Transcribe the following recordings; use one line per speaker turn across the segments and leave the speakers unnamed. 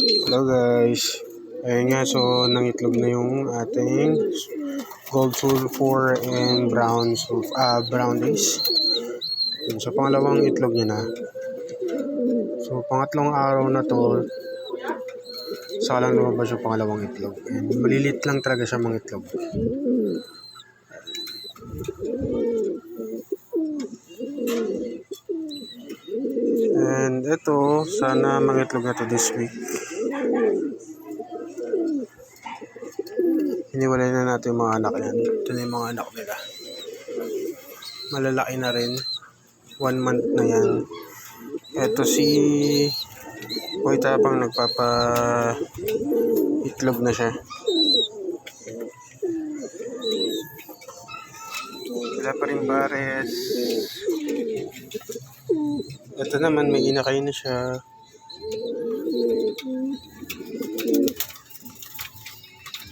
Hello guys. Ayun nga, so nangitlog na yung ating gold sulfur and brown days. Yun, so pangalawang itlog niya na. So pangatlong araw na to, saka lang lumabas yung pangalawang itlog. And malilit lang talaga siya mga itlog. And ito, sana mangitlog na to this week. Hiniwalay na natin yung mga anak yan. Ito na yung mga anak nila. Malalaki na rin. 1 month na yan. Ito si Boy Tapang nagpapa-itlog na siya. Wala pa rin bares. Ito naman may inakay na siya.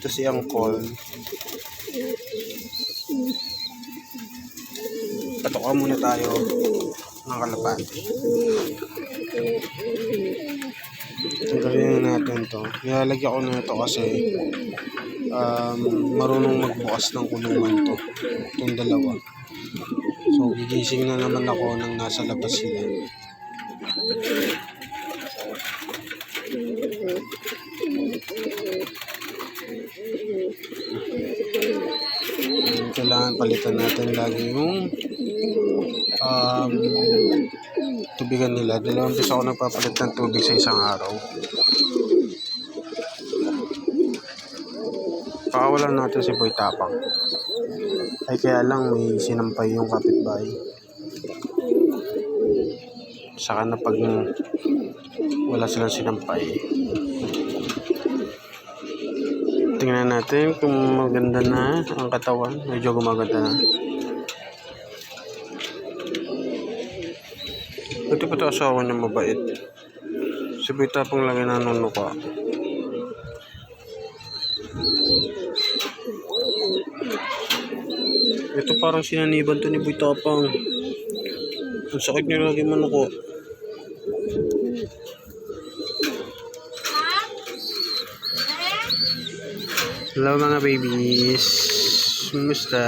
Ito si Angkol. Patukan muna tayo ng kalapati. Tanggalin na natin to. Nilalagyan ko na ito kasi marunong magbukas ng kulungan to. Itong dalawa. So gigising na naman ako nang nasa labas sila. Kailangan palitan natin lagi yung tubigan nila. 2 beses ako nagpapalit ng tubig sa isang araw. Pakawalan natin si Boy Tapang. Ay kaya lang may sinampay yung kapitbahay. Saka na pag wala silang sinampay. Tingnan natin kung maganda na ang katawan. Medyo gumaganda na. Ito pa ito asawa niya mabait. Si Boy Tapang lagi nanunuka. Ito parang sinaniban to ni Boy Tapang. Ang sakit niya lagi manuko. Hello mga babies. Kumusta?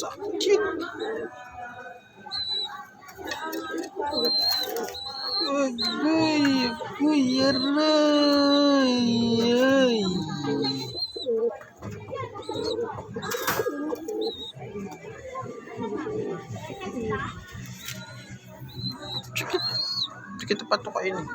Sakit. Agoy, aray. Sakit pa ito kainin.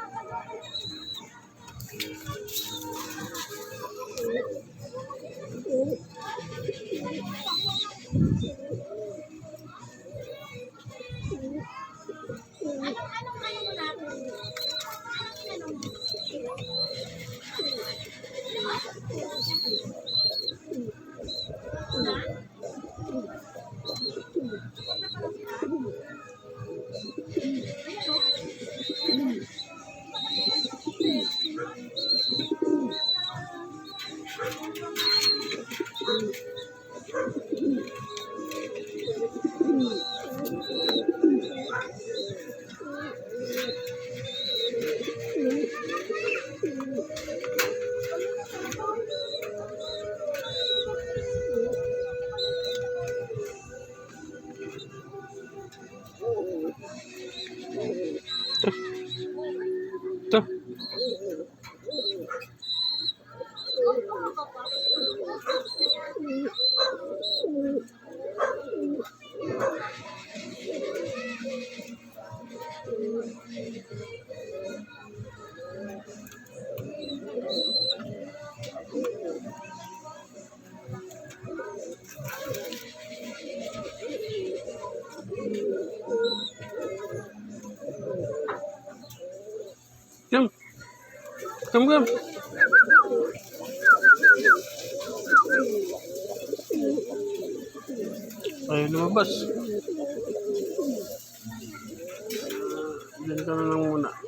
Come. Come. Ayaw lumabas. Diyan ka na lang muna.